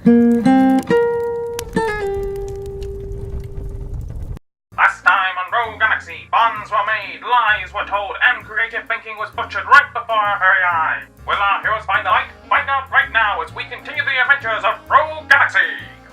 Last time on Rogue Galaxy, bonds were made, lies were told, and creative thinking was butchered right before our very eyes. Will our heroes find the light? Find out right now as we continue the adventures of Rogue Galaxy!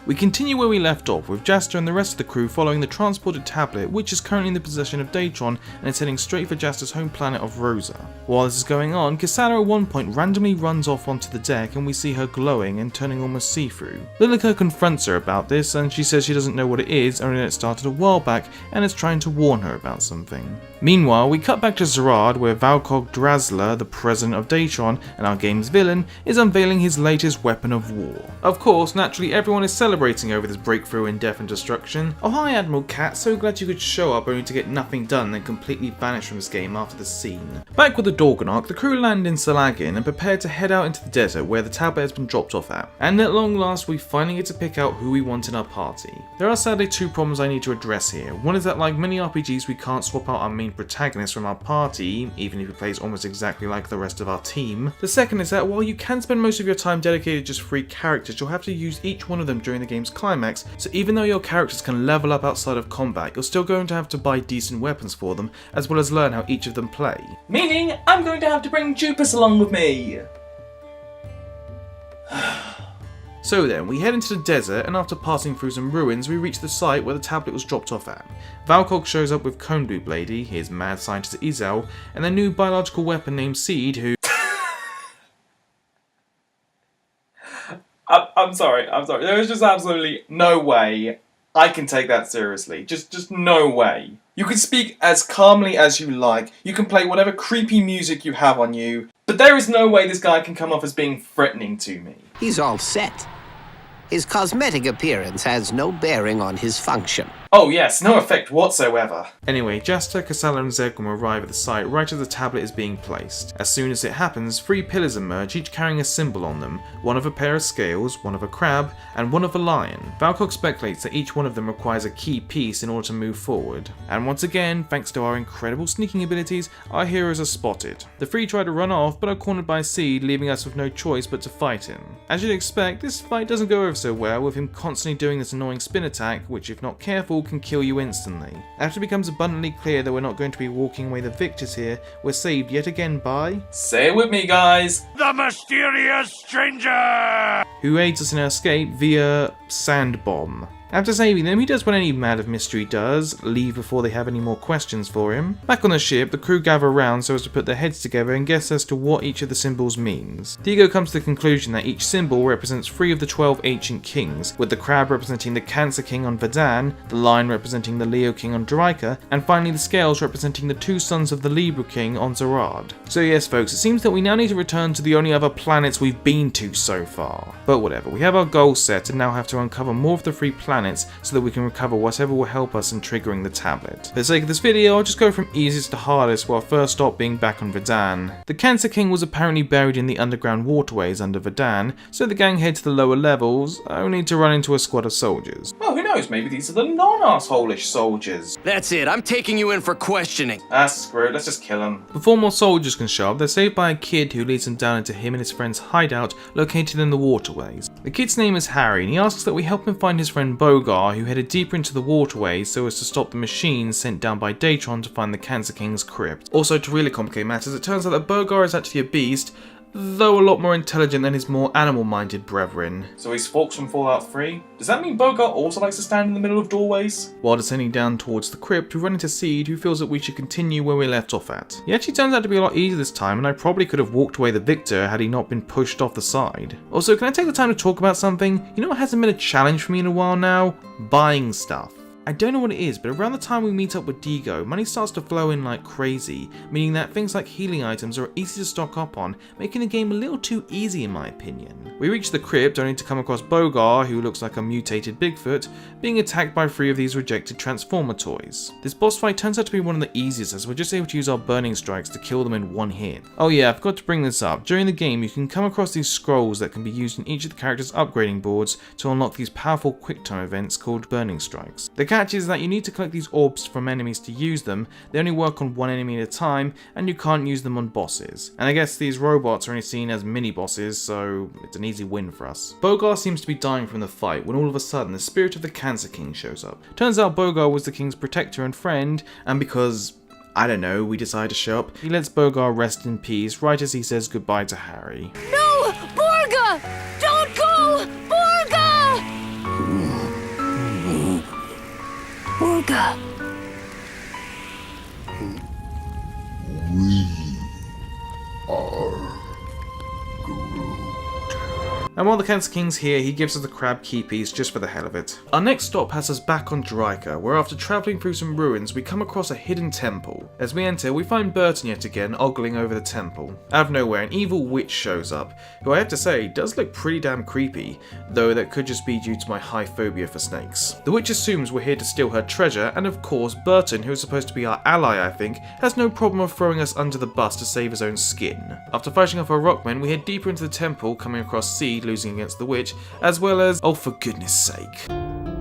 We continue where we left off, with Jaster and the rest of the crew following the transported tablet, which is currently in the possession of Datron and is heading straight for Jaster's home planet of Rosa. While this is going on, Cassandra at one point randomly runs off onto the deck and we see her glowing and turning almost see-through. Lilica confronts her about this and she says she doesn't know what it is, only that it started a while back and is trying to warn her about something. Meanwhile, we cut back to Zerad, where Valkog Drazla, the president of Datron and our game's villain, is unveiling his latest weapon of war. Of course, naturally everyone is celebrating over this breakthrough in death and destruction. Oh hi Admiral Cat, so glad you could show up only to get nothing done and completely vanish from this game after the scene. Back with the Dorganok, the crew land in Salagin and prepare to head out into the desert where the tablet has been dropped off at. And at long last we finally get to pick out who we want in our party. There are sadly two problems I need to address here. One is that like many RPGs we can't swap out our main protagonist from our party, even if he plays almost exactly like the rest of our team. The second is that while you can spend most of your time dedicated to just 3 characters, you'll have to use each one of them during the game's climax, so even though your characters can level up outside of combat, you're still going to have to buy decent weapons for them, as well as learn how each of them play. Meaning, I'm going to have to bring Jupus along with me! So then, we head into the desert, and after passing through some ruins, we reach the site where the tablet was dropped off at. Valkog shows up with Conebloop Lady, his mad scientist Izel, and their new biological weapon named Seed, who... I'm sorry. There is just absolutely no way I can take that seriously. Just no way. You can speak as calmly as you like, you can play whatever creepy music you have on you, but there is no way this guy can come off as being threatening to me. He's all set. His cosmetic appearance has no bearing on his function. Oh yes, no effect whatsoever. Anyway, Jaster, Cassandra and Zegum arrive at the site right as the tablet is being placed. As soon as it happens, 3 pillars emerge, each carrying a symbol on them, one of a pair of scales, one of a crab, and one of a lion. Valkog speculates that each one of them requires a key piece in order to move forward. And once again, thanks to our incredible sneaking abilities, our heroes are spotted. The 3 try to run off, but are cornered by Seed, leaving us with no choice but to fight him. As you'd expect, this fight doesn't go over so well, with him constantly doing this annoying spin attack, which if not careful can kill you instantly. After it becomes abundantly clear that we're not going to be walking away the victors here, we're saved yet again by... Say it with me guys! The mysterious stranger! Who aids us in our escape via Sand Bomb. After saving them, he does what any man of mystery does, leave before they have any more questions for him. Back on the ship, the crew gather around so as to put their heads together and guess as to what each of the symbols means. Diego comes to the conclusion that each symbol represents 3 of the 12 ancient kings, with the crab representing the Cancer King on Verdan, the lion representing the Leo King on Draika, and finally the scales representing the 2 sons of the Libra King on Zerad. So yes folks, it seems that we now need to return to the only other planets we've been to so far. But whatever, we have our goals set and now have to uncover more of the 3 planets so that we can recover whatever will help us in triggering the tablet. For the sake of this video, I'll just go from easiest to hardest while first stop being back on Verdan. The Cancer King was apparently buried in the underground waterways under Verdan, so the gang head to the lower levels, only to run into a squad of soldiers. Oh, who knows, maybe these are the non-arsehole-ish soldiers. That's it, I'm taking you in for questioning. Screw it, let's just kill them. Before more soldiers can show up, they're saved by a kid who leads them down into him and his friend's hideout located in the waterways. The kid's name is Harry, and he asks that we help him find his friend Bogar, who headed deeper into the waterways so as to stop the machines sent down by Datron to find the Cancer King's crypt. Also, to really complicate matters, it turns out that Bogar is actually a beast, though a lot more intelligent than his more animal-minded brethren. So he's Forks from Fallout 3? Does that mean Bogar also likes to stand in the middle of doorways? While descending down towards the crypt, we run into Seed, who feels that we should continue where we left off at. He actually turns out to be a lot easier this time, and I probably could have walked away the victor had he not been pushed off the side. Also, can I take the time to talk about something? You know what hasn't been a challenge for me in a while now? Buying stuff. I don't know what it is, but around the time we meet up with Diego, money starts to flow in like crazy, meaning that things like healing items are easy to stock up on, making the game a little too easy in my opinion. We reach the crypt only to come across Bogar, who looks like a mutated Bigfoot, being attacked by 3 of these rejected Transformer toys. This boss fight turns out to be one of the easiest, as we're just able to use our burning strikes to kill them in one hit. Oh yeah, I forgot to bring this up. During the game, you can come across these scrolls that can be used in each of the characters' upgrading boards to unlock these powerful quick time events called burning strikes. They can catch is that you need to collect these orbs from enemies to use them. They only work on one enemy at a time, and you can't use them on bosses. And I guess these robots are only seen as mini-bosses, so it's an easy win for us. Bogar seems to be dying from the fight when all of a sudden the spirit of the Cancer King shows up. Turns out Bogar was the king's protector and friend, and because, I don't know, we decide to show up, he lets Bogar rest in peace right as he says goodbye to Harry. No! Borga! Don't go! Borga! Borga. And while the Cancer King's here, he gives us the crab key piece just for the hell of it. Our next stop has us back on Dryka, where after travelling through some ruins, we come across a hidden temple. As we enter, we find Burton yet again ogling over the temple. Out of nowhere, an evil witch shows up, who I have to say does look pretty damn creepy, though that could just be due to my high phobia for snakes. The witch assumes we're here to steal her treasure, and of course Burton, who is supposed to be our ally I think, has no problem of throwing us under the bus to save his own skin. After fighting off our rockmen, we head deeper into the temple, coming across Seed losing against the witch, as well as, oh for goodness sake.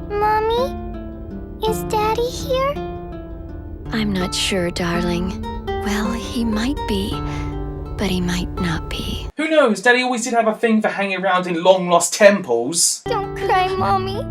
Mommy? Is Daddy here? I'm not sure, darling. Well, he might be, but he might not be. Who knows, Daddy always did have a thing for hanging around in long lost temples. Don't cry, Mommy.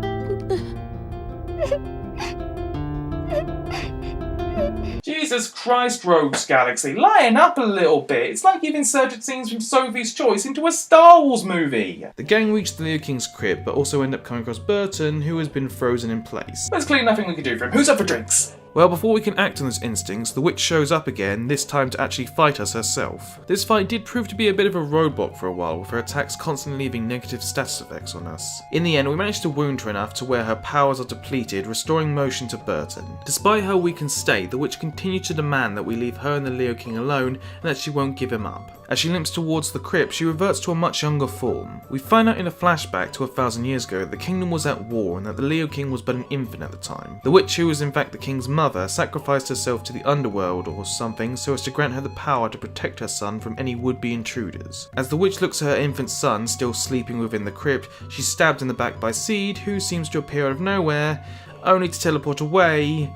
Jesus Christ, Rogues Galaxy, lighten up a little bit. It's like you've inserted scenes from Sophie's Choice into a Star Wars movie. The gang reach the Leo King's crypt, but also end up coming across Burton, who has been frozen in place. There's clearly nothing we can do for him. Who's up for drinks? Well, before we can act on those instincts, the witch shows up again, this time to actually fight us herself. This fight did prove to be a bit of a roadblock for a while, with her attacks constantly leaving negative status effects on us. In the end, we managed to wound her enough to where her powers are depleted, restoring motion to Burton. Despite her weakened state, the witch continued to demand that we leave her and the Leo King alone, and that she won't give him up. As she limps towards the crypt, she reverts to a much younger form. We find out in a flashback to 1,000 years ago that the kingdom was at war and that the Leo King was but an infant at the time. The witch, who was in fact the king's mother, sacrificed herself to the underworld or something so as to grant her the power to protect her son from any would-be intruders. As the witch looks at her infant son still sleeping within the crypt, she's stabbed in the back by Seed, who seems to appear out of nowhere, only to teleport away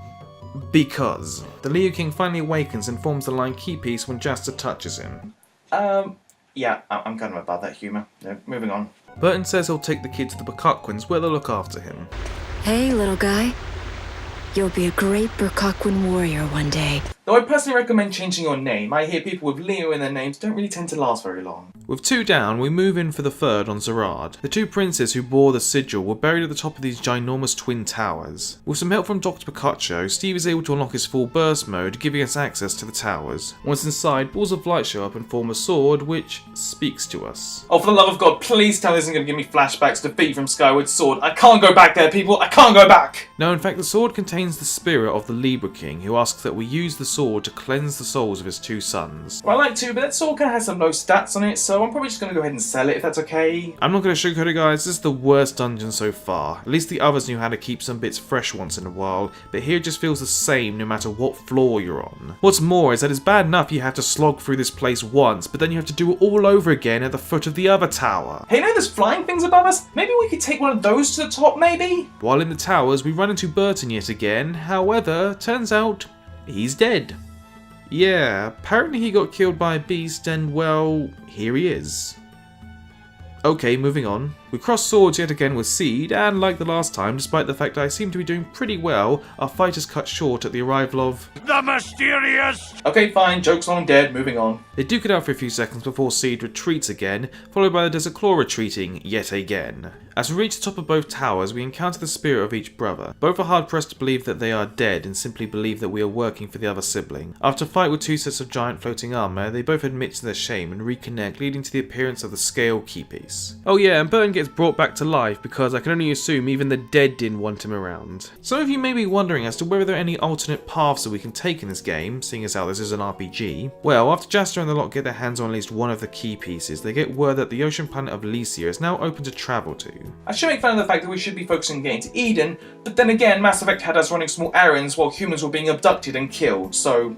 because the Leo King finally awakens and forms the line key piece when Jaster touches him. Yeah, I'm kind of about that humour. No, moving on. Burton says he'll take the kid to the Bakakwins where they'll look after him. Hey, little guy. You'll be a great Burkakwin warrior one day. Though I personally recommend changing your name, I hear people with Leo in their names don't really tend to last very long. With 2 down, we move in for the third on Zerad. The 2 princes who bore the sigil were buried at the top of these ginormous twin towers. With some help from Dr. Picacho, Steve is able to unlock his full burst mode, giving us access to the towers. Once inside, balls of light show up and form a sword, which speaks to us. Oh, for the love of God, please tell this isn't going to give me flashbacks to defeat from Skyward Sword. I can't go back there, people! I can't go back! No, in fact, the sword contains the spirit of the Libra King, who asks that we use the sword to cleanse the souls of his 2 sons. Well, I like to, but that sword kind of has some low stats on it, so I'm probably just going to go ahead and sell it if that's okay. I'm not going to sugarcoat it, guys. This is the worst dungeon so far. At least the others knew how to keep some bits fresh once in a while, but here it just feels the same no matter what floor you're on. What's more is that it's bad enough you have to slog through this place once, but then you have to do it all over again at the foot of the other tower. Hey, you know there's flying things above us? Maybe we could take one of those to the top, maybe? While in the towers, we run into Burton yet again. However, turns out he's dead. Yeah, apparently he got killed by a beast and, well, here he is. Okay, moving on. We cross swords yet again with Seed, and like the last time, despite the fact I seem to be doing pretty well, our fight is cut short at the arrival of the mysterious... Okay, fine, joke's on, I'm dead, moving on. They duke it out for a few seconds before Seed retreats again, followed by the Desert Claw retreating yet again. As we reach the top of both towers, we encounter the spirit of each brother. Both are hard pressed to believe that they are dead and simply believe that we are working for the other sibling. After a fight with 2 sets of giant floating armour, they both admit to their shame and reconnect, leading to the appearance of the scale key piece. Oh yeah, and Burton gets brought back to life because I can only assume even the dead didn't want him around. Some of you may be wondering as to whether there are any alternate paths that we can take in this game, seeing as how this is an RPG. Well, after Jaster and the lot get their hands on at least one of the key pieces, they get word that the ocean planet of Lycia is now open to travel to. I should make fun of the fact that we should be focusing on getting to Eden, but then again, Mass Effect had us running small errands while humans were being abducted and killed, so,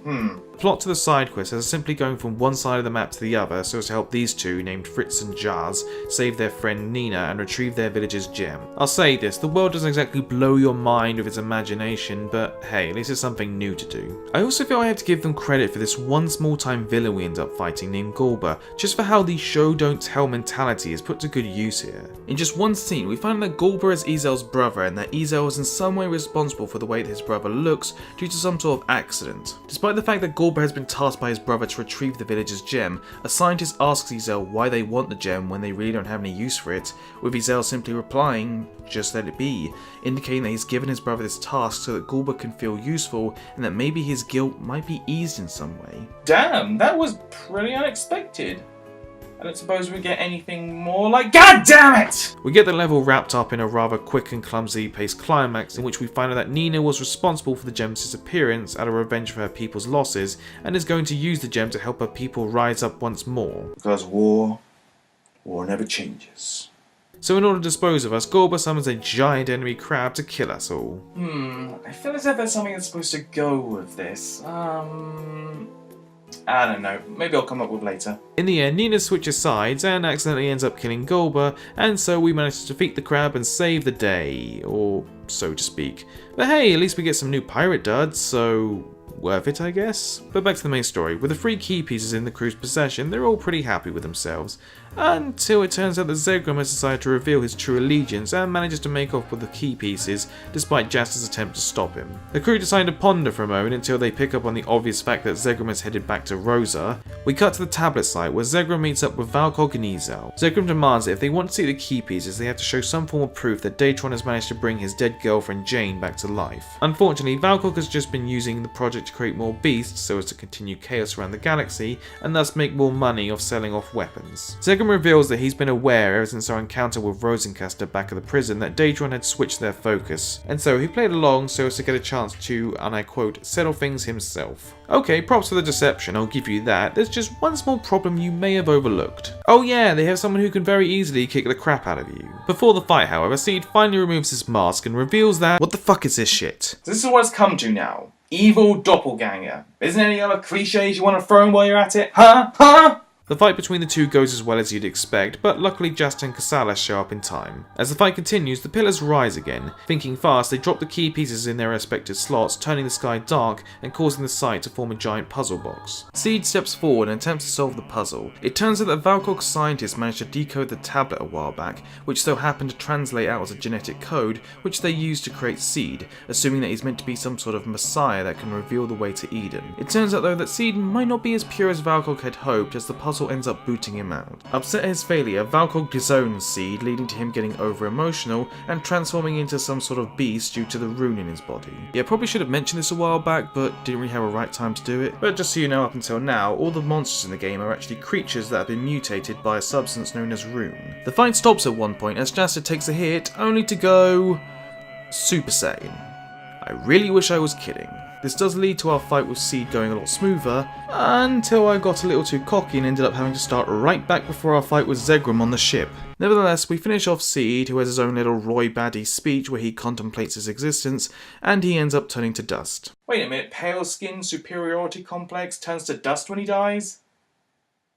The plot to the side quest is simply going from one side of the map to the other so as to help these two, named Fritz and Jaz, save their friend Nina and retrieve their village's gem. I'll say this, the world doesn't exactly blow your mind with its imagination, but hey, at least it's something new to do. I also feel I have to give them credit for this one small time villain we end up fighting named Golba, just for how the show don't tell mentality is put to good use here. In just one scene, we find that Golba is Ezel's brother and that Ezel is in some way responsible for the way that his brother looks due to some sort of accident. Despite the fact that Golba has been tasked by his brother to retrieve the village's gem, a scientist asks Ezel why they want the gem when they really don't have any use for it, with Ezel simply replying, "Just let it be," indicating that he's given his brother this task so that Golba can feel useful and that maybe his guilt might be eased in some way. Damn, that was pretty unexpected. I don't suppose we get anything more like— God damn it! We get the level wrapped up in a rather quick and clumsily paced climax in which we find out that Nina was responsible for the gem's disappearance out of revenge for her people's losses and is going to use the gem to help her people rise up once more. Because war never changes. So in order to dispose of us, Golba summons a giant enemy crab to kill us all. I feel as if there's something that's supposed to go with this. I don't know, maybe I'll come up with later. In the end, Nina switches sides and accidentally ends up killing Golba, and so we manage to defeat the crab and save the day, or so to speak. But hey, at least we get some new pirate duds, so worth it, I guess? But back to the main story. With the 3 key pieces in the crew's possession, they're all pretty happy with themselves. Until it turns out that Zegrom has decided to reveal his true allegiance and manages to make off with the key pieces, despite Jaster's attempt to stop him. The crew decide to ponder for a moment until they pick up on the obvious fact that Zegrom is headed back to Rosa. We cut to the tablet site where Zegrom meets up with Valkog and Ezel. Zegrom demands that if they want to see the key pieces, they have to show some form of proof that Datron has managed to bring his dead girlfriend Jane back to life. Unfortunately, Valkog has just been using the project to create more beasts so as to continue chaos around the galaxy and thus make more money off selling off weapons. Zegrom reveals that he's been aware ever since our encounter with Rosencaster back at the prison that Datron had switched their focus, and so he played along so as to get a chance to, and I quote, settle things himself. Okay, props for the deception, I'll give you that. There's just one small problem you may have overlooked. Oh yeah, they have someone who can very easily kick the crap out of you. Before the fight, however, Seed finally removes his mask and reveals that— what the fuck is this shit? This is what it's come to now. Evil doppelganger. Isn't there any other cliches you want to throw in while you're at it? Huh? The fight between the two goes as well as you'd expect, but luckily Jaster and Kassala show up in time. As the fight continues, the pillars rise again. Thinking fast, they drop the key pieces in their respective slots, turning the sky dark and causing the site to form a giant puzzle box. Seed steps forward and attempts to solve the puzzle. It turns out that Valkog's scientists managed to decode the tablet a while back, which so happened to translate out as a genetic code, which they used to create Seed, assuming that he's meant to be some sort of messiah that can reveal the way to Eden. It turns out though that Seed might not be as pure as Valkog had hoped, as the puzzle ends up booting him out. Upset at his failure, Valkog disowns Seed, leading to him getting over-emotional and transforming into some sort of beast due to the rune in his body. Yeah, probably should have mentioned this a while back, but didn't really have a right time to do it. But just so you know, up until now, all the monsters in the game are actually creatures that have been mutated by a substance known as rune. The fight stops at one point as Jaster takes a hit, only to go Super Saiyan. I really wish I was kidding. This does lead to our fight with Seed going a lot smoother, until I got a little too cocky and ended up having to start right back before our fight with Zegrom on the ship. Nevertheless, we finish off Seed, who has his own little Roy Baddie speech where he contemplates his existence, and he ends up turning to dust. Wait a minute, pale skin superiority complex turns to dust when he dies?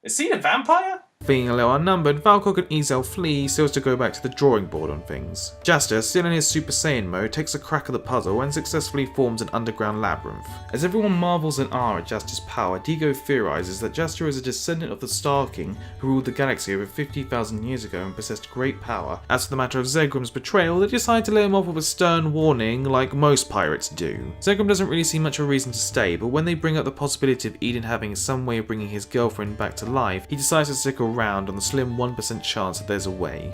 Is Seed a vampire? Feeling a little unnumbered, Valkog and Ezel flee so as to go back to the drawing board on things. Jaster, still in his Super Saiyan mode, takes a crack at the puzzle and successfully forms an underground labyrinth. As everyone marvels in awe at Jaster's power, Digo theorizes that Jaster is a descendant of the Star King who ruled the galaxy over 50,000 years ago and possessed great power. As for the matter of Zegrom's betrayal, they decide to let him off with a stern warning like most pirates do. Zegrom doesn't really see much of a reason to stay, but when they bring up the possibility of Eden having some way of bringing his girlfriend back to life, he decides to stick around on the slim 1% chance that there's a way.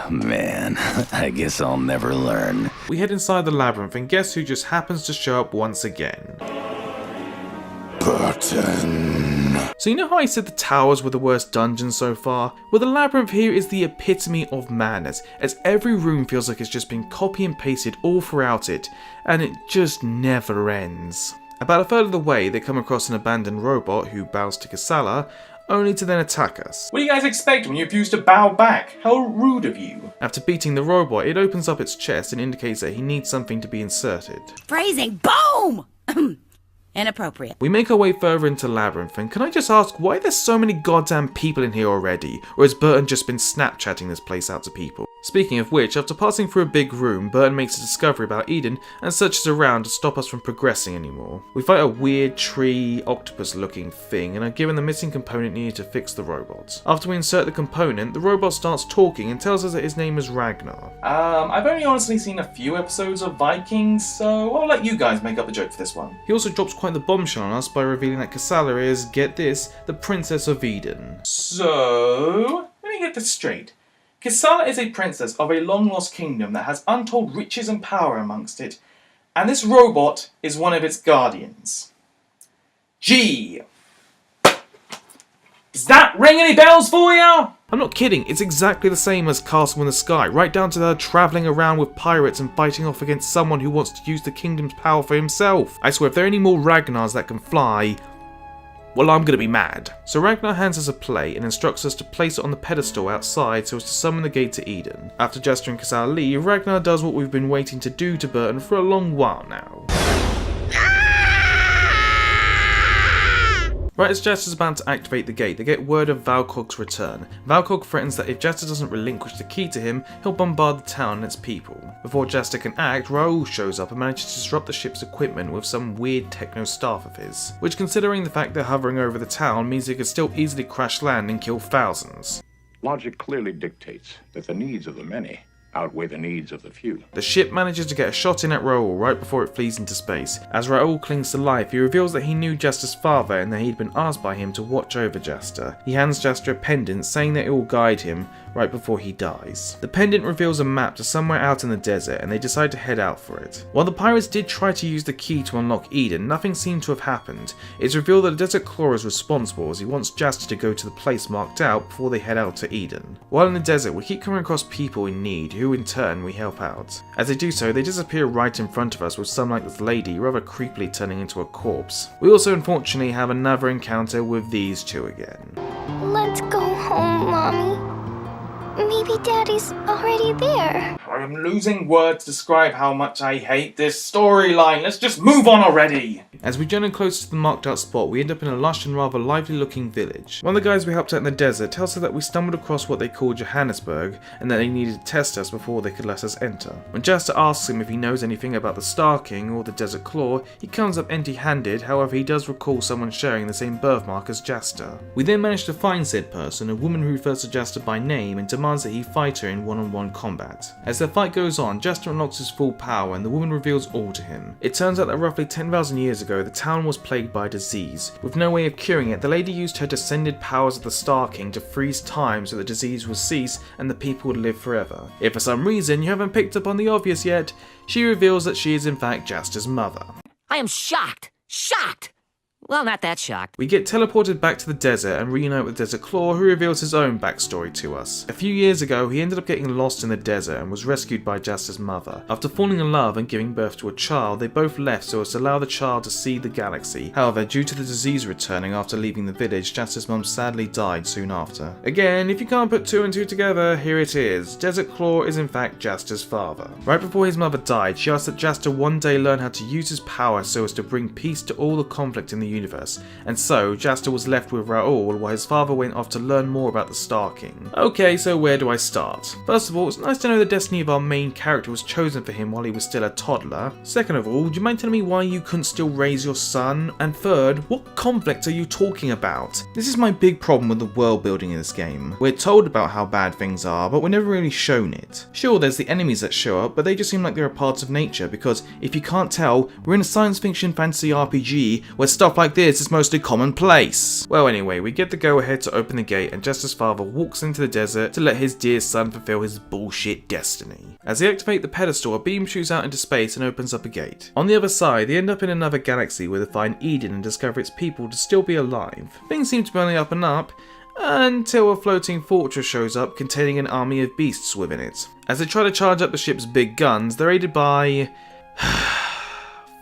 Man, I guess I'll never learn. We head inside the labyrinth and guess who just happens to show up once again? Burton. So you know how I said the towers were the worst dungeon so far? Well, the labyrinth here is the epitome of madness, as every room feels like it's just been copy and pasted all throughout it, and it just never ends. About a third of the way, they come across an abandoned robot who bows to Kassala, only to then attack us. What do you guys expect when you refuse to bow back? How rude of you. After beating the robot, it opens up its chest and indicates that he needs something to be inserted. Phrasing. Boom! Inappropriate. We make our way further into Labyrinth, and can I just ask why there's so many goddamn people in here already? Or has Burton just been Snapchatting this place out to people? Speaking of which, after passing through a big room, Burton makes a discovery about Eden and searches around to stop us from progressing anymore. We fight a weird tree, octopus looking thing and are given the missing component needed to fix the robot. After we insert the component, the robot starts talking and tells us that his name is Ragnar. I've only honestly seen a few episodes of Vikings, so I'll let you guys make up the joke for this one. He also drops quite the bombshell on us by revealing that Cassandra is, get this, the Princess of Eden. So, let me get this straight. Cassandra is a princess of a long-lost kingdom that has untold riches and power amongst it, and this robot is one of its guardians. Gee! Does that ring any bells for you? I'm not kidding, it's exactly the same as Castle in the Sky, right down to her travelling around with pirates and fighting off against someone who wants to use the kingdom's power for himself. I swear, if there are any more Ragnars that can fly, well, I'm gonna be mad. So Ragnar hands us a plate and instructs us to place it on the pedestal outside so as to summon the gate to Eden. After Jester and Cassandra leave, Ragnar does what we've been waiting to do to Burton for a long while now. Right as Jester's about to activate the gate, they get word of Valkog's return. Valkog threatens that if Jester doesn't relinquish the key to him, he'll bombard the town and its people. Before Jester can act, Raoul shows up and manages to disrupt the ship's equipment with some weird techno staff of his, which, considering the fact they're hovering over the town, means they could still easily crash land and kill thousands. Logic clearly dictates that the needs of the many outweigh the needs of the few. The ship manages to get a shot in at Raoul right before it flees into space. As Raoul clings to life, he reveals that he knew Jester's father and that he'd been asked by him to watch over Jester. He hands Jester a pendant saying that it will guide him right before he dies. The pendant reveals a map to somewhere out in the desert and they decide to head out for it. While the pirates did try to use the key to unlock Eden, nothing seemed to have happened. It's revealed that the Desert Claw is responsible as he wants Jester to go to the place marked out before they head out to Eden. While in the desert, we keep coming across people in need, who in turn we help out. As they do so, they disappear right in front of us with some like this lady rather creepily turning into a corpse. We also unfortunately have another encounter with these two again. Let's go home, Mommy. Maybe Daddy's already there. I'm losing words to describe how much I hate this storyline. Let's just move on already. As we journey closer to the marked out spot, we end up in a lush and rather lively looking village. One of the guys we helped out in the desert tells us that we stumbled across what they call Johannesburg and that they needed to test us before they could let us enter. When Jester asks him if he knows anything about the Star King or the Desert Claw, he comes up empty-handed, however he does recall someone sharing the same birthmark as Jester. We then manage to find said person, a woman who refers to Jester by name and demands that he fight her in one-on-one combat. As their fight goes on, Jester unlocks his full power and the woman reveals all to him. It turns out that roughly 10,000 years ago, the town was plagued by disease. With no way of curing it, the lady used her descended powers of the Star King to freeze time so the disease would cease and the people would live forever. If for some reason you haven't picked up on the obvious yet, she reveals that she is in fact Jester's mother. I am shocked. Shocked! Well, not that shocked. We get teleported back to the desert and reunite with Desert Claw, who reveals his own backstory to us. A few years ago, he ended up getting lost in the desert and was rescued by Jester's mother. After falling in love and giving birth to a child, they both left so as to allow the child to see the galaxy. However, due to the disease returning after leaving the village, Jester's mum sadly died soon after. Again, if you can't put two and two together, here it is. Desert Claw is in fact Jester's father. Right before his mother died, she asked that Jester one day learn how to use his power so as to bring peace to all the conflict in the universe, and so Jester was left with Raoul while his father went off to learn more about the Star King. Okay, so where do I start? First of all, it's nice to know the destiny of our main character was chosen for him while he was still a toddler. Second of all, do you mind telling me why you couldn't still raise your son? And third, what conflict are you talking about? This is my big problem with the world building in this game. We're told about how bad things are, but we're never really shown it. Sure, there's the enemies that show up, but they just seem like they're a part of nature, because if you can't tell, we're in a science fiction fantasy RPG where stuff like this is mostly commonplace. Well anyway, we get the go ahead to open the gate and Jester's father walks into the desert to let his dear son fulfill his bullshit destiny. As they activate the pedestal, a beam shoots out into space and opens up a gate. On the other side, they end up in another galaxy where they find Eden and discover its people to still be alive. Things seem to be on the up and up, until a floating fortress shows up containing an army of beasts within it. As they try to charge up the ship's big guns, they're aided by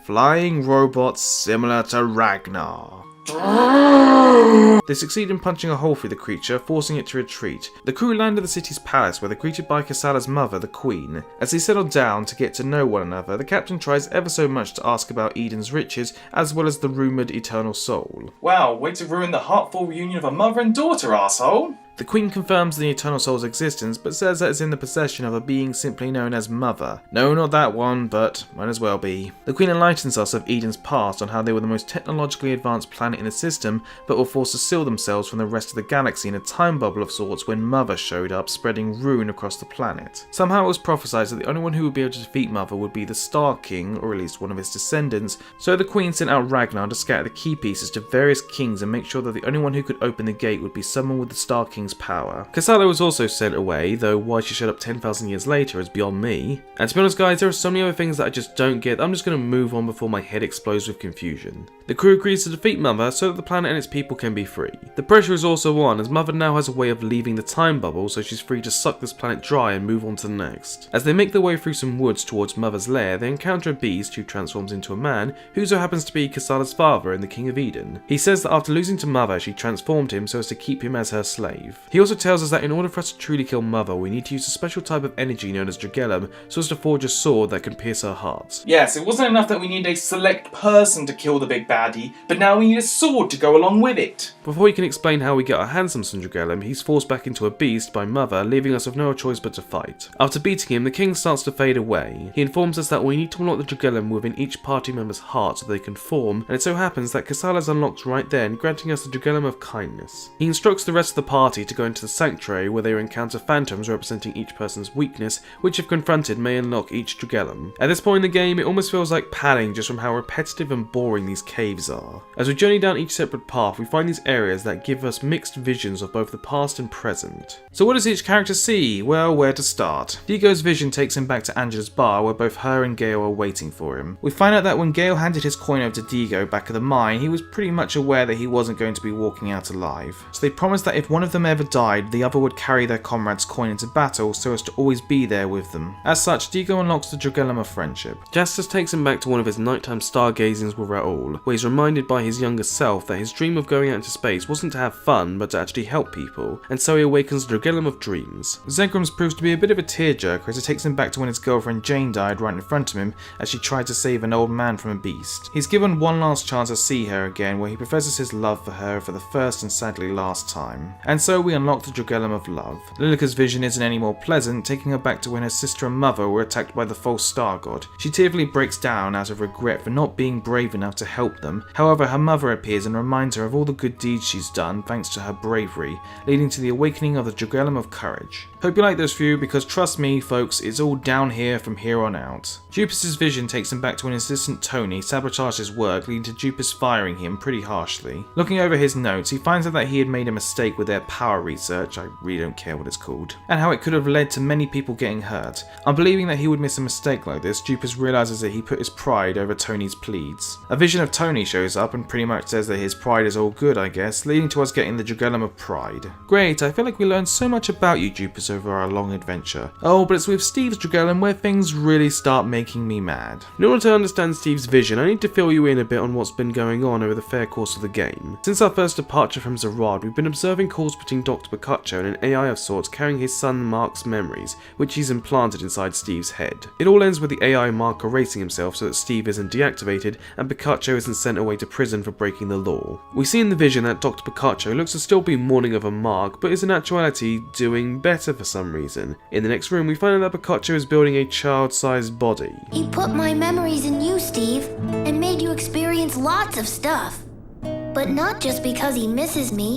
flying robots similar to Ragnar. They succeed in punching a hole through the creature, forcing it to retreat. The crew land at the city's palace where they're greeted by Kasala's mother, the Queen. As they settle down to get to know one another, the captain tries ever so much to ask about Eden's riches, as well as the rumoured eternal soul. Wow, way to ruin the heartful reunion of a mother and daughter, arsehole! The Queen confirms the Eternal Soul's existence, but says that it's in the possession of a being simply known as Mother. No, not that one, but might as well be. The Queen enlightens us of Eden's past on how they were the most technologically advanced planet in the system, but were forced to seal themselves from the rest of the galaxy in a time bubble of sorts when Mother showed up, spreading ruin across the planet. Somehow it was prophesied that the only one who would be able to defeat Mother would be the Star King, or at least one of his descendants, so the Queen sent out Ragnar to scatter the key pieces to various kings and make sure that the only one who could open the gate would be someone with the Star King's power. Kasala was also sent away, though why she showed up 10,000 years later is beyond me. And to be honest guys, there are so many other things that I just don't get, I'm just going to move on before my head explodes with confusion. The crew agrees to defeat Mother so that the planet and its people can be free. The pressure is also on, as Mother now has a way of leaving the time bubble, so she's free to suck this planet dry and move on to the next. As they make their way through some woods towards Mother's lair, they encounter a beast who transforms into a man, who so happens to be Kasala's father and the King of Eden. He says that after losing to Mother, she transformed him so as to keep him as her slave. He also tells us that in order for us to truly kill Mother, we need to use a special type of energy known as Dragellum so as to forge a sword that can pierce her heart. Yes, it wasn't enough that we need a select person to kill the big baddie, but now we need a sword to go along with it. Before he can explain how we get our hands on some Dragellum, he's forced back into a beast by Mother, leaving us with no choice but to fight. After beating him, the king starts to fade away. He informs us that we need to unlock the Dragellum within each party member's heart so they can form, and it so happens that Kasala's unlocked right then, granting us the Dragellum of Kindness. He instructs the rest of the party to go into the sanctuary where they encounter phantoms representing each person's weakness, which if confronted may unlock each Dragellum. At this point in the game, it almost feels like padding just from how repetitive and boring these caves are. As we journey down each separate path, we find these areas that give us mixed visions of both the past and present. So what does each character see? Well, where to start? Digo's vision takes him back to Angela's bar where both her and Gale are waiting for him. We find out that when Gale handed his coin over to Digo back at the mine, he was pretty much aware that he wasn't going to be walking out alive. So they promised that if one of them ever died, the other would carry their comrade's coin into battle so as to always be there with them. As such, Digo unlocks the Dragellum of Friendship. Justice takes him back to one of his nighttime stargazings with Raoul, where he's reminded by his younger self that his dream of going out into space wasn't to have fun, but to actually help people, and so he awakens the Dragellum of Dreams. Zegrams proves to be a bit of a tearjerker as it takes him back to when his girlfriend Jane died right in front of him as she tried to save an old man from a beast. He's given one last chance to see her again, where he professes his love for her for the first and sadly last time. And so we unlock the Dragellum of Love. Lilica's vision isn't any more pleasant, taking her back to when her sister and mother were attacked by the false star god. She tearfully breaks down out of regret for not being brave enough to help them. However, her mother appears and reminds her of all the good deeds she's done thanks to her bravery, leading to the awakening of the Dragellum of Courage. Hope you like this view because trust me folks, it's all down here from here on out. Jupiter's vision takes him back to when his assistant Tony sabotaged his work, leading to Jupiter's firing him pretty harshly. Looking over his notes, he finds out that he had made a mistake with their power research, I really don't care what it's called, and how it could have led to many people getting hurt. Unbelieving that he would miss a mistake like this, Jupiter realizes that he put his pride over Tony's pleads. A vision of Tony shows up and pretty much says that his pride is all good, I guess, leading to us getting the Dragellum of Pride. Great, I feel like we learned so much about you, Jupiter, over our long adventure. Oh, but it's with Steve's Dragellum where things really start making me mad. In order to understand Steve's vision, I need to fill you in a bit on what's been going on over the fair course of the game. Since our first departure from Zerad, we've been observing calls between Dr. Picacho and an AI of sorts carrying his son Mark's memories, which he's implanted inside Steve's head. It all ends with the AI Mark erasing himself so that Steve isn't deactivated and Picacho isn't sent away to prison for breaking the law. We see in the vision that Dr. Picacho looks to still be mourning over Mark, but is in actuality doing better for some reason. In the next room, we find out that Picacho is building a child-sized body. He put my memories in you, Steve, and made you experience lots of stuff. But not just because he misses me.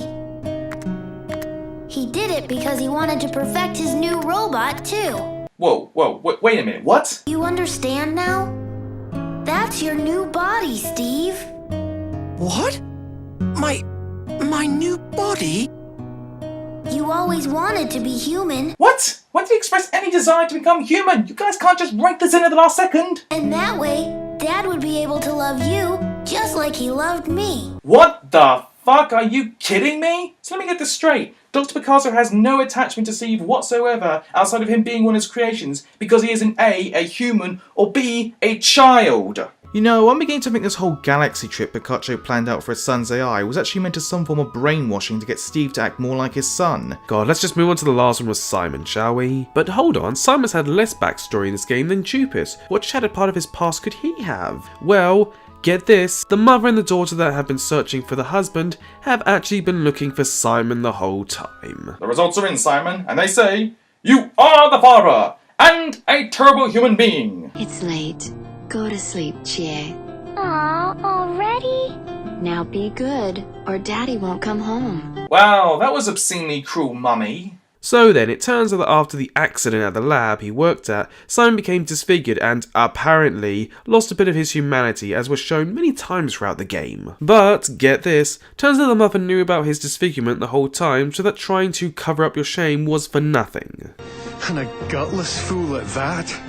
He did it because he wanted to perfect his new robot, too. Whoa, wait a minute, what? You understand now? That's your new body, Steve. What? My new body? You always wanted to be human. What? When did you express any desire to become human? You guys can't just write this in at the last second. And that way, Dad would be able to love you just like he loved me. What the fuck? Are you kidding me? So let me get this straight. Dr. Picasso has no attachment to Steve whatsoever outside of him being one of his creations because he is an A human, or B, a child. You know, I'm beginning to think this whole galaxy trip Picasso planned out for his son's AI was actually meant as some form of brainwashing to get Steve to act more like his son. God, let's just move on to the last one with Simon, shall we? But hold on, Simon's had less backstory in this game than Jupus. What shattered part of his past could he have? Well, get this, the mother and the daughter that have been searching for the husband have actually been looking for Simon the whole time. The results are in, Simon, and they say, you are the father, and a terrible human being. It's late. Go to sleep, Chie. Aw, already? Now be good, or Daddy won't come home. Wow, that was obscenely cruel, Mummy. So then, it turns out that after the accident at the lab he worked at, Simon became disfigured and, apparently, lost a bit of his humanity as was shown many times throughout the game. But, get this, turns out the mother knew about his disfigurement the whole time, so that trying to cover up your shame was for nothing. And a gutless fool at that.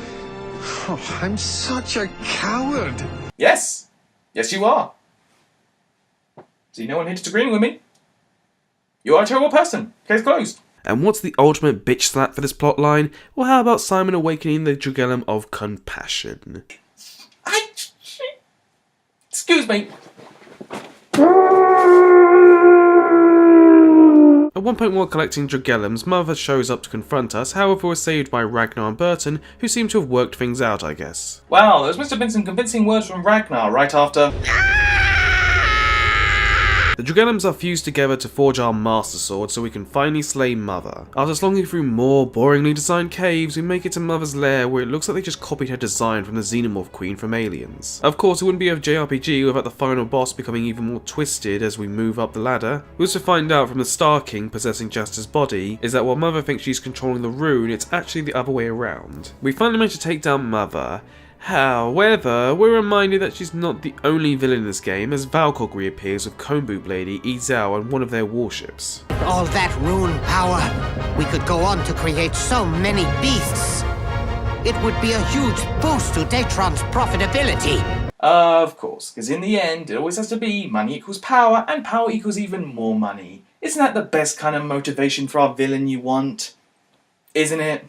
Oh, I'm such a coward. Yes. Yes, you are. See no one here disagreeing with me? You are a terrible person. Case closed. And what's the ultimate bitch slap for this plotline? Well, how about Simon awakening the Jugellum of compassion? Excuse me. At one point while collecting Jugellums, Mother shows up to confront us, however we're saved by Ragnar and Burton, who seem to have worked things out, I guess. Wow, those must have been some convincing words from Ragnar right after... The Jugellums are fused together to forge our Master Sword so we can finally slay Mother. After slunging through more boringly designed caves, we make it to Mother's lair where it looks like they just copied her design from the Xenomorph Queen from Aliens. Of course, it wouldn't be a JRPG without the final boss becoming even more twisted as we move up the ladder. We also find out from the Star King possessing Jasta's body is that while Mother thinks she's controlling the rune, it's actually the other way around. We finally manage to take down Mother. However, we're reminded that she's not the only villain in this game, as Valkog reappears with Comboot Lady, Izao, and one of their warships. All that rune power, we could go on to create so many beasts. It would be a huge boost to Datron's profitability. Of course, because in the end, it always has to be money equals power, and power equals even more money. Isn't that the best kind of motivation for our villain you want? Isn't it?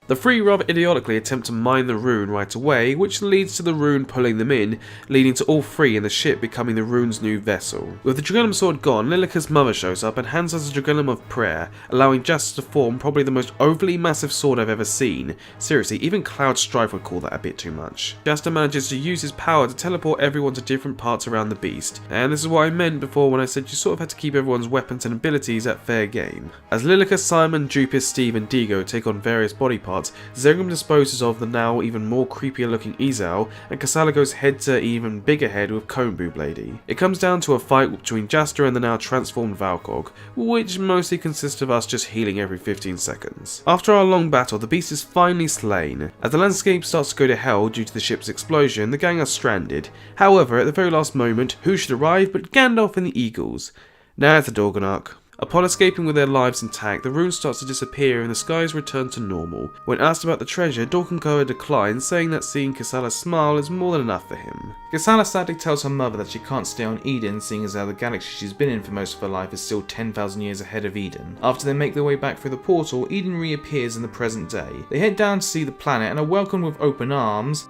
The three rather idiotically attempt to mine the rune right away, which leads to the rune pulling them in, leading to all three and the ship becoming the rune's new vessel. With the Jugellum sword gone, Lilika's mother shows up and hands us a Jugellum of prayer, allowing Jasta to form probably the most overly massive sword I've ever seen. Seriously, even Cloud Strife would call that a bit too much. Jasta manages to use his power to teleport everyone to different parts around the beast, and this is what I meant before when I said you sort of had to keep everyone's weapons and abilities at fair game. As Lilika, Simon, Jupus, Steve and Digo take on various body parts, Zergrim disposes of the now even more creepier looking Izao, and Kassala goes head to even bigger head with Comboot Lady. It comes down to a fight between Jasta and the now transformed Valkog, which mostly consists of us just healing every 15 seconds. After our long battle, the beast is finally slain. As the landscape starts to go to hell due to the ship's explosion, the gang are stranded. However, at the very last moment, who should arrive but Gandalf and the Eagles. Now it's the Dorganark. Upon escaping with their lives intact, the rune starts to disappear and the skies return to normal. When asked about the treasure, Dorkankoa declines, saying that seeing Kassala smile is more than enough for him. Kassala sadly tells her mother that she can't stay on Eden, seeing as how the galaxy she's been in for most of her life is still 10,000 years ahead of Eden. After they make their way back through the portal, Eden reappears in the present day. They head down to see the planet and are welcomed with open arms.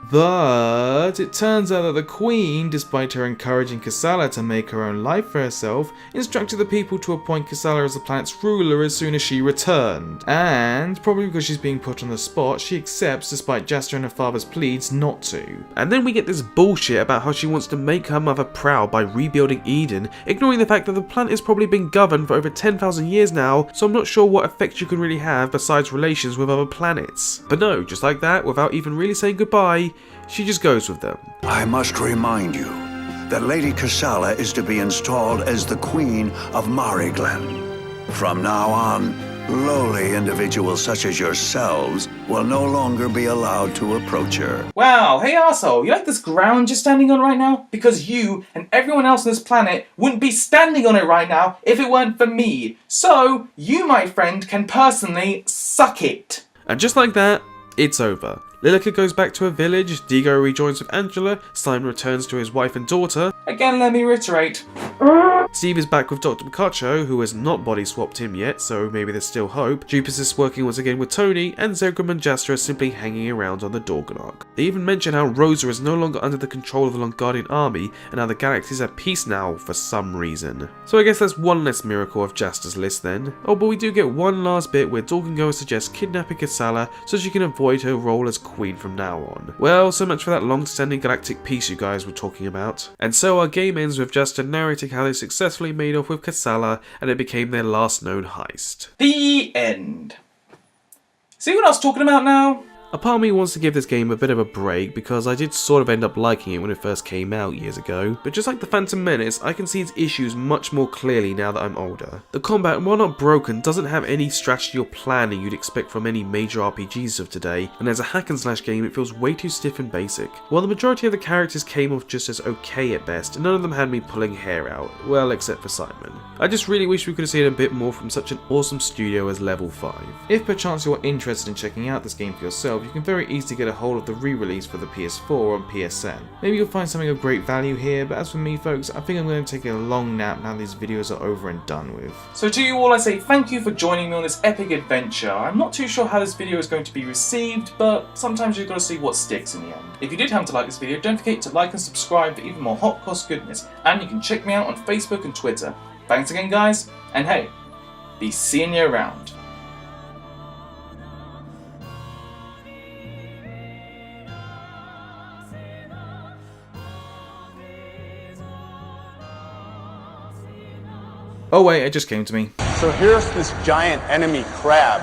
But it turns out that the Queen, despite her encouraging Kassala to make her own life for herself, instructed the people to appoint Kassala as the planet's ruler as soon as she returned. And, probably because she's being put on the spot, she accepts despite Jasta and her father's pleads not to. And then we get this bullshit about how she wants to make her mother proud by rebuilding Eden, ignoring the fact that the planet has probably been governed for over 10,000 years now, so I'm not sure what effect you can really have besides relations with other planets. But no, just like that, without even really saying goodbye, she just goes with them. I must remind you that Lady Kassala is to be installed as the Queen of Mariglen. From now on, lowly individuals such as yourselves will no longer be allowed to approach her. Wow, hey arsehole, you like this ground you're standing on right now? Because you and everyone else on this planet wouldn't be standing on it right now if it weren't for me. So, you, my friend, can personally suck it. And just like that, it's over. Lilika goes back to her village, Digo rejoins with Angela, Simon returns to his wife and daughter. Again, let me reiterate. Steve is back with Dr. Picacho, who has not body swapped him yet, so maybe there's still hope. Jupus is working once again with Tony, and Zegram and Jastra are simply hanging around on the Dorganark. They even mention how Rosa is no longer under the control of the Longardian army, and how the galaxy is at peace now for some reason. So I guess that's one less miracle of Jastra's list then. Oh, but we do get one last bit where Dorgango suggests kidnapping Kassala so she can avoid her role as queen from now on. Well, so much for that long-standing galactic peace you guys were talking about. And so our game ends with Jastra narrating how they successfully made off with Kassala, and it became their last known heist. The end. See what I was talking about now? A part of me wants to give this game a bit of a break because I did sort of end up liking it when it first came out years ago, but just like the Phantom Menace, I can see its issues much more clearly now that I'm older. The combat, while not broken, doesn't have any strategy or planning you'd expect from any major RPGs of today, and as a hack and slash game it feels way too stiff and basic. While the majority of the characters came off just as okay at best, none of them had me pulling hair out, well except for Simon. I just really wish we could have seen a bit more from such an awesome studio as Level 5. If perchance you're interested in checking out this game for yourself, you can very easily get a hold of the re-release for the PS4 on PSN. Maybe you'll find something of great value here, but as for me folks, I think I'm going to take a long nap now these videos are over and done with. So to you all I say thank you for joining me on this epic adventure. I'm not too sure how this video is going to be received, but sometimes you've got to see what sticks in the end. If you did happen to like this video, don't forget to like and subscribe for even more Hot Coss goodness, and you can check me out on Facebook and Twitter. Thanks again guys, and hey, be seeing you around. Oh wait, it just came to me. So here's this giant enemy crab.